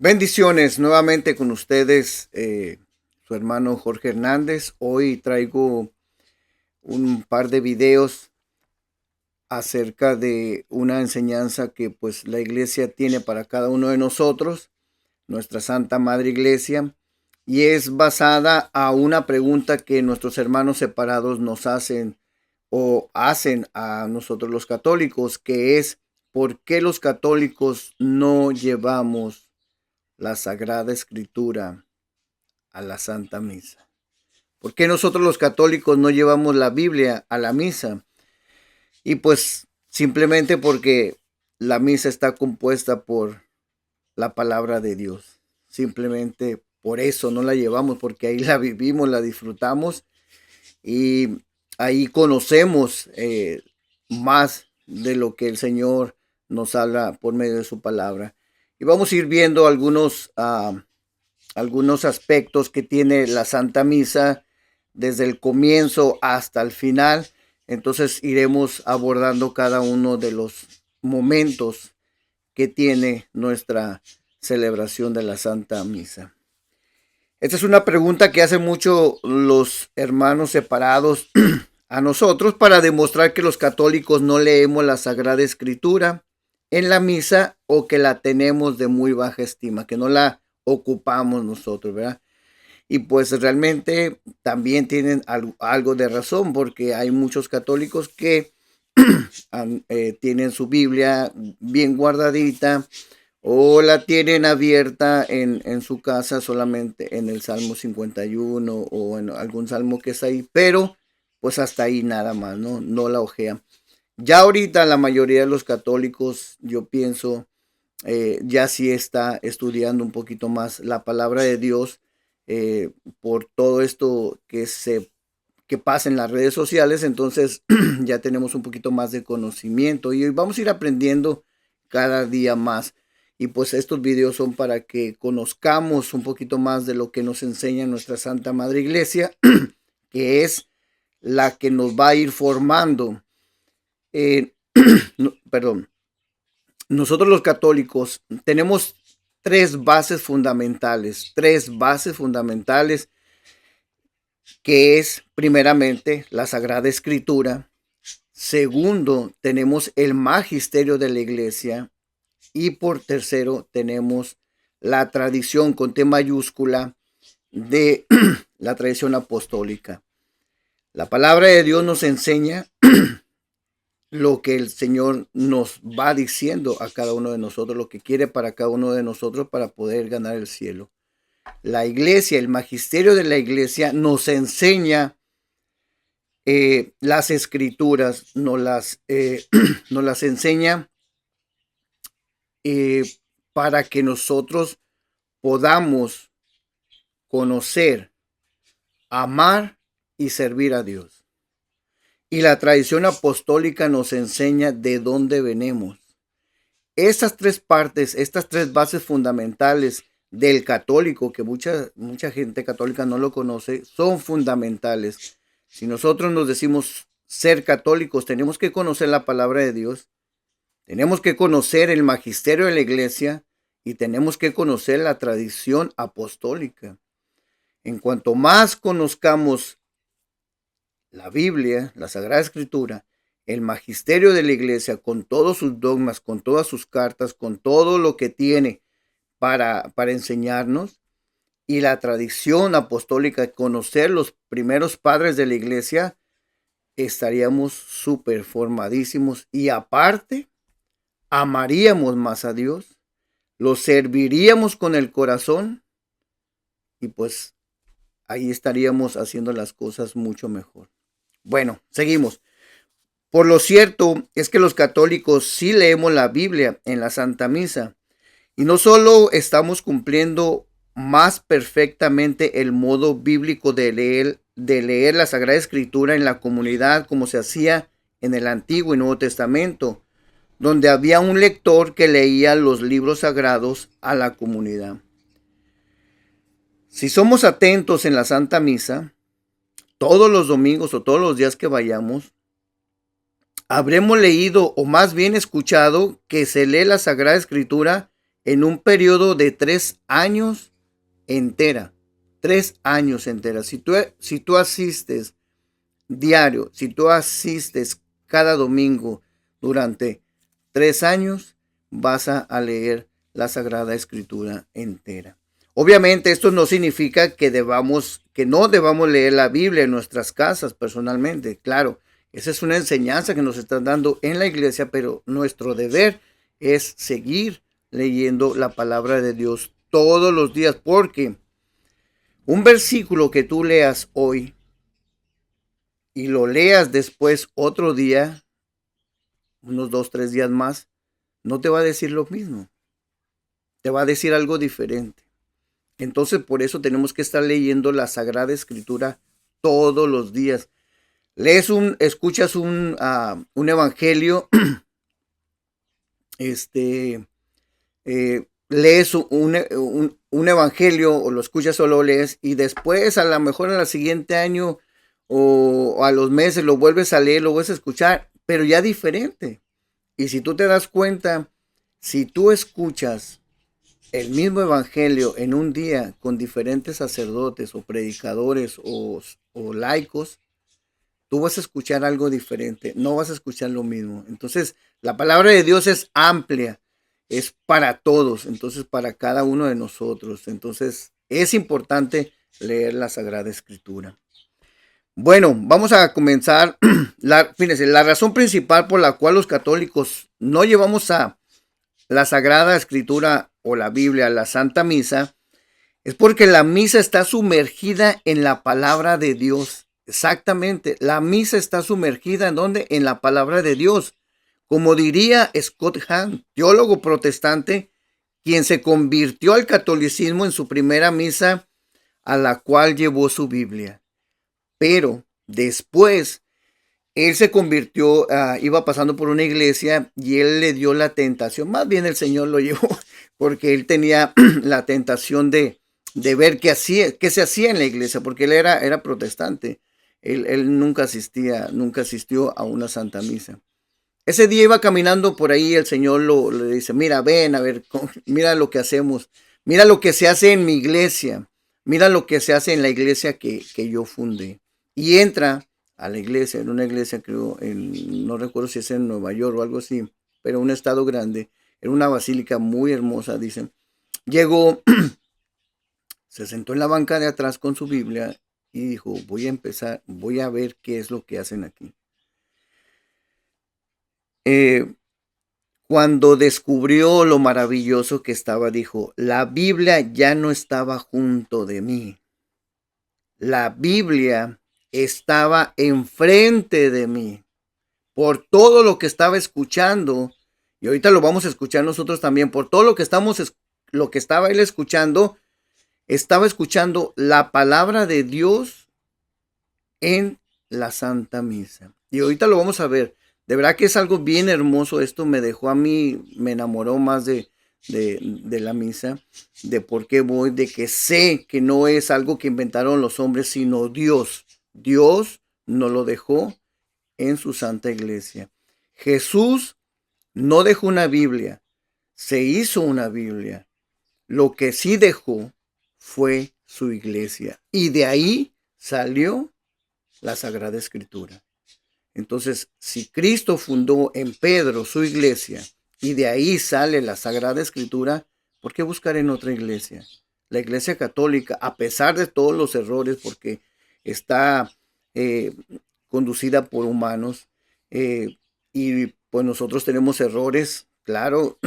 Bendiciones nuevamente con ustedes, su hermano Jorge Hernández. Hoy traigo un par de videos acerca de una enseñanza que pues la iglesia tiene para cada uno de nosotros, nuestra Santa Madre Iglesia, y es basada a una pregunta que nuestros hermanos separados nos hacen o hacen a nosotros los católicos, que es ¿por qué los católicos no llevamos la Sagrada Escritura a la Santa Misa? ¿Por qué nosotros los católicos no llevamos la Biblia a la misa? Y pues simplemente porque la misa está compuesta por la palabra de Dios. Simplemente por eso no la llevamos, porque ahí la vivimos, la disfrutamos y ahí conocemos más de lo que el Señor nos habla por medio de su palabra. Y vamos a ir viendo algunos aspectos que tiene la Santa Misa desde el comienzo hasta el final. Entonces iremos abordando cada uno de los momentos que tiene nuestra celebración de la Santa Misa. Esta es una pregunta que hacen mucho los hermanos separados a nosotros para demostrar que los católicos no leemos la Sagrada Escritura en la misa o que la tenemos de muy baja estima, que no la ocupamos nosotros, ¿verdad? Y pues realmente también tienen algo de razón, porque hay muchos católicos que tienen su Biblia bien guardadita o la tienen abierta en su casa solamente en el Salmo 51 o en algún salmo que es ahí, pero pues hasta ahí nada más, ¿no? No la ojean. Ya ahorita la mayoría de los católicos, yo pienso, ya sí está estudiando un poquito más la palabra de Dios por todo esto que pasa en las redes sociales. Entonces ya tenemos un poquito más de conocimiento y vamos a ir aprendiendo cada día más. Y pues estos videos son para que conozcamos un poquito más de lo que nos enseña nuestra Santa Madre Iglesia, que es la que nos va a ir formando. No, perdón. Nosotros los católicos tenemos tres bases fundamentales, que es primeramente la Sagrada Escritura. Segundo, tenemos el magisterio de la iglesia. Y por tercero, tenemos la tradición con T mayúscula de la tradición apostólica. La palabra de Dios nos enseña lo que el Señor nos va diciendo a cada uno de nosotros, lo que quiere para cada uno de nosotros para poder ganar el cielo. La iglesia, el magisterio de la iglesia nos enseña las escrituras, nos las enseña eh, para que nosotros podamos conocer, amar y servir a Dios. Y la tradición apostólica nos enseña de dónde venimos. Estas tres partes, estas tres bases fundamentales del católico, que mucha gente católica no lo conoce, son fundamentales. Si nosotros nos decimos ser católicos, tenemos que conocer la palabra de Dios, tenemos que conocer el magisterio de la iglesia y tenemos que conocer la tradición apostólica. En cuanto más conozcamos la Biblia, la Sagrada Escritura, el magisterio de la iglesia, con todos sus dogmas, con todas sus cartas, con todo lo que tiene para enseñarnos, y la tradición apostólica, conocer los primeros padres de la iglesia, estaríamos súper formadísimos y aparte, amaríamos más a Dios, lo serviríamos con el corazón y pues ahí estaríamos haciendo las cosas mucho mejor. Bueno, seguimos. Por lo cierto es que los católicos sí leemos la Biblia en la Santa Misa y no solo estamos cumpliendo más perfectamente el modo bíblico de leer la Sagrada Escritura en la comunidad como se hacía en el Antiguo y Nuevo Testamento, donde había un lector que leía los libros sagrados a la comunidad. Si somos atentos en la Santa Misa, todos los domingos o todos los días que vayamos, habremos leído o más bien escuchado que se lee la Sagrada Escritura en un periodo de 3 años entera. 3 años entera. Si tú asistes diario, si tú asistes cada domingo durante 3 años, vas a leer la Sagrada Escritura entera. Obviamente esto no significa que no debamos leer la Biblia en nuestras casas personalmente. Claro, esa es una enseñanza que nos están dando en la iglesia, pero nuestro deber es seguir leyendo la palabra de Dios todos los días, porque un versículo que tú leas hoy y lo leas después otro día, unos 2, 3 días más, no te va a decir lo mismo. Te va a decir algo diferente. Entonces, por eso tenemos que estar leyendo la Sagrada Escritura todos los días. Escuchas un evangelio, lees un evangelio o lo escuchas o lo lees y después a lo mejor al siguiente año o a los meses lo vuelves a leer, lo vuelves a escuchar, pero ya diferente. Y si tú te das cuenta, si tú escuchas el mismo evangelio en un día con diferentes sacerdotes o predicadores o laicos, tú vas a escuchar algo diferente, no vas a escuchar lo mismo. Entonces, la palabra de Dios es amplia, es para todos, entonces para cada uno de nosotros. Entonces, es importante leer la Sagrada Escritura. Bueno, vamos a comenzar. Fíjense, la razón principal por la cual los católicos no llevamos a la Sagrada Escritura o la Biblia, la Santa Misa, es porque la misa está sumergida en la palabra de Dios. Exactamente, la misa está sumergida ¿en dónde? En la palabra de Dios. Como diría Scott Hahn, teólogo protestante, quien se convirtió al catolicismo en su primera misa, a la cual llevó su Biblia. Pero después él se convirtió, iba pasando por una iglesia y él le dio la tentación, más bien el Señor lo llevó, porque él tenía la tentación de ver qué se hacía en la iglesia, porque él era protestante. Él nunca asistió a una Santa Misa. Ese día iba caminando por ahí, el Señor le dice, mira, ven a ver, mira lo que hacemos, mira lo que se hace en mi iglesia, mira lo que se hace en la iglesia que yo fundé. Y entra a la iglesia, en una iglesia creo, no recuerdo si es en Nueva York o algo así, pero un estado grande, era una basílica muy hermosa, dicen. Llegó, se sentó en la banca de atrás con su Biblia y dijo, voy a ver qué es lo que hacen aquí. Cuando descubrió lo maravilloso que estaba, dijo, la Biblia ya no estaba junto de mí. La Biblia estaba enfrente de mí. Por todo lo que estaba escuchando, y ahorita lo vamos a escuchar nosotros también, por todo lo que estaba él escuchando, estaba escuchando la palabra de Dios en la Santa Misa. Y ahorita lo vamos a ver. De verdad que es algo bien hermoso. Esto me dejó a mí, me enamoró más de la misa, de por qué voy, de que sé que no es algo que inventaron los hombres, sino Dios. Dios nos lo dejó en su Santa Iglesia. Jesús no dejó una Biblia, se hizo una Biblia. Lo que sí dejó fue su iglesia. Y de ahí salió la Sagrada Escritura. Entonces, si Cristo fundó en Pedro su iglesia y de ahí sale la Sagrada Escritura, ¿por qué buscar en otra iglesia? La Iglesia Católica, a pesar de todos los errores, porque está conducida por humanos y pues nosotros tenemos errores, claro,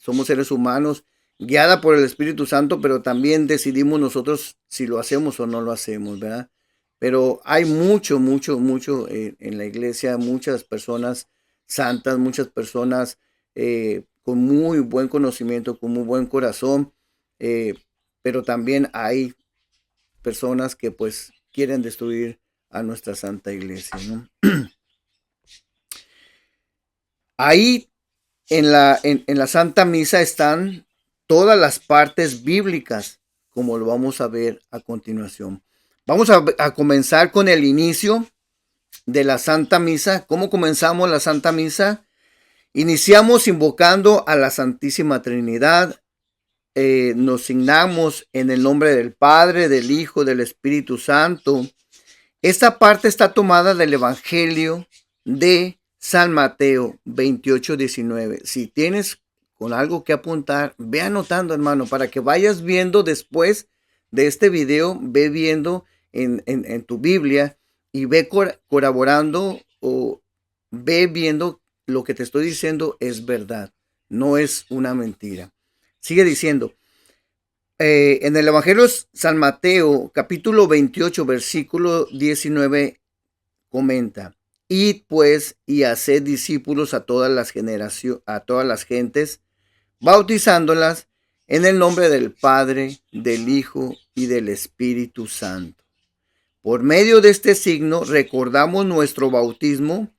somos seres humanos, guiada por el Espíritu Santo, pero también decidimos nosotros si lo hacemos o no lo hacemos, ¿verdad? Pero hay mucho en la iglesia, muchas personas santas, muchas personas con muy buen conocimiento, con muy buen corazón, pero también hay personas que pues quieren destruir a nuestra Santa Iglesia, ¿no? Ahí en la Santa Misa están todas las partes bíblicas, como lo vamos a ver a continuación. Vamos a comenzar con el inicio de la Santa Misa. ¿Cómo comenzamos la Santa Misa? Iniciamos invocando a la Santísima Trinidad nos signamos en el nombre del Padre, del Hijo, del Espíritu Santo. Esta parte está tomada del Evangelio de San Mateo 28:19. Si tienes con algo que apuntar, ve anotando, hermano, para que vayas viendo después de este video, ve viendo en tu Biblia y ve corroborando o ve viendo lo que te estoy diciendo es verdad, no es una mentira. Sigue diciendo, en el Evangelio de San Mateo, capítulo 28, versículo 19, comenta: Id pues y haced discípulos a todas las generaciones, a todas las gentes, bautizándolas en el nombre del Padre, del Hijo y del Espíritu Santo. Por medio de este signo recordamos nuestro bautismo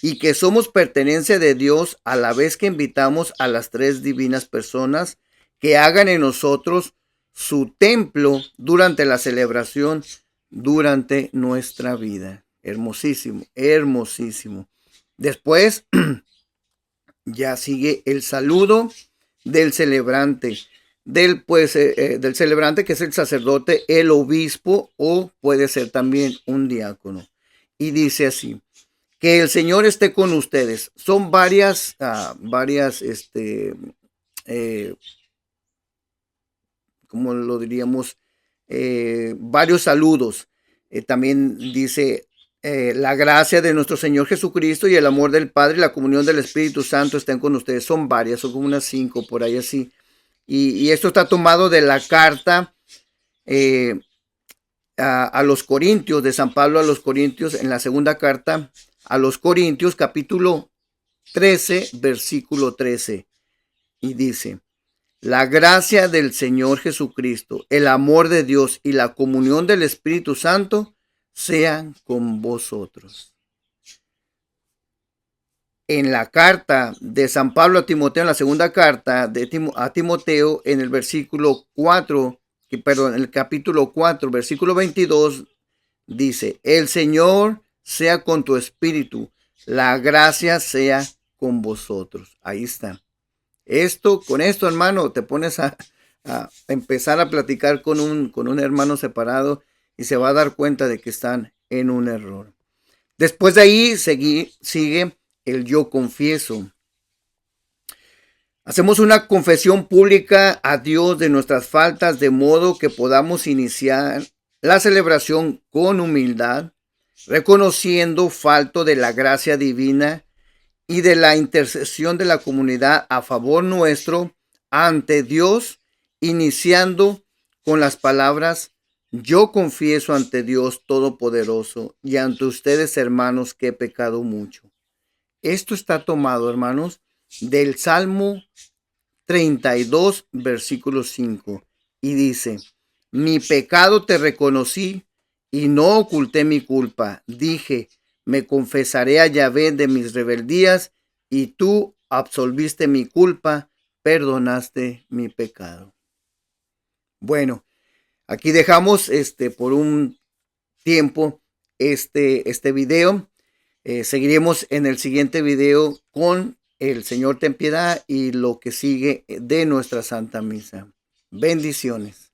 y que somos pertenencia de Dios, a la vez que invitamos a las tres divinas personas que hagan en nosotros su templo durante la celebración, durante nuestra vida. Hermosísimo, hermosísimo. Después ya sigue el saludo del celebrante, del celebrante, que es el sacerdote, el obispo, o puede ser también un diácono. Y dice así: que el Señor esté con ustedes. Son varias, ¿cómo lo diríamos? Varios saludos. También dice: la gracia de nuestro Señor Jesucristo y el amor del Padre y la comunión del Espíritu Santo estén con ustedes. Son varias, son como unas 5 por ahí así. Y esto está tomado de la carta a los Corintios, de San Pablo a los Corintios, en la segunda carta a los Corintios, capítulo 13, versículo 13. Y dice: la gracia del Señor Jesucristo, el amor de Dios y la comunión del Espíritu Santo sean con vosotros. En la carta de San Pablo a Timoteo, en la segunda carta a Timoteo, en el versículo 4, en el capítulo 4, versículo 22, dice: el Señor sea con tu espíritu, la gracia sea con vosotros. Ahí está. Con esto, hermano, te pones a empezar a platicar con un hermano separado y se va a dar cuenta de que están en un error. Después de ahí sigue el yo confieso. Hacemos una confesión pública a Dios de nuestras faltas, de modo que podamos iniciar la celebración con humildad, reconociendo falto de la gracia divina y de la intercesión de la comunidad a favor nuestro ante Dios, iniciando con las palabras: yo confieso ante Dios Todopoderoso y ante ustedes, hermanos, que he pecado mucho. Esto está tomado, hermanos, del Salmo 32, versículo 5, y dice: mi pecado te reconocí y no oculté mi culpa. Dije: me confesaré a Yahvé de mis rebeldías, y tú absolviste mi culpa, perdonaste mi pecado. Bueno, aquí dejamos por un tiempo este video. Seguiremos en el siguiente video con el Señor ten piedad y lo que sigue de nuestra Santa Misa. Bendiciones.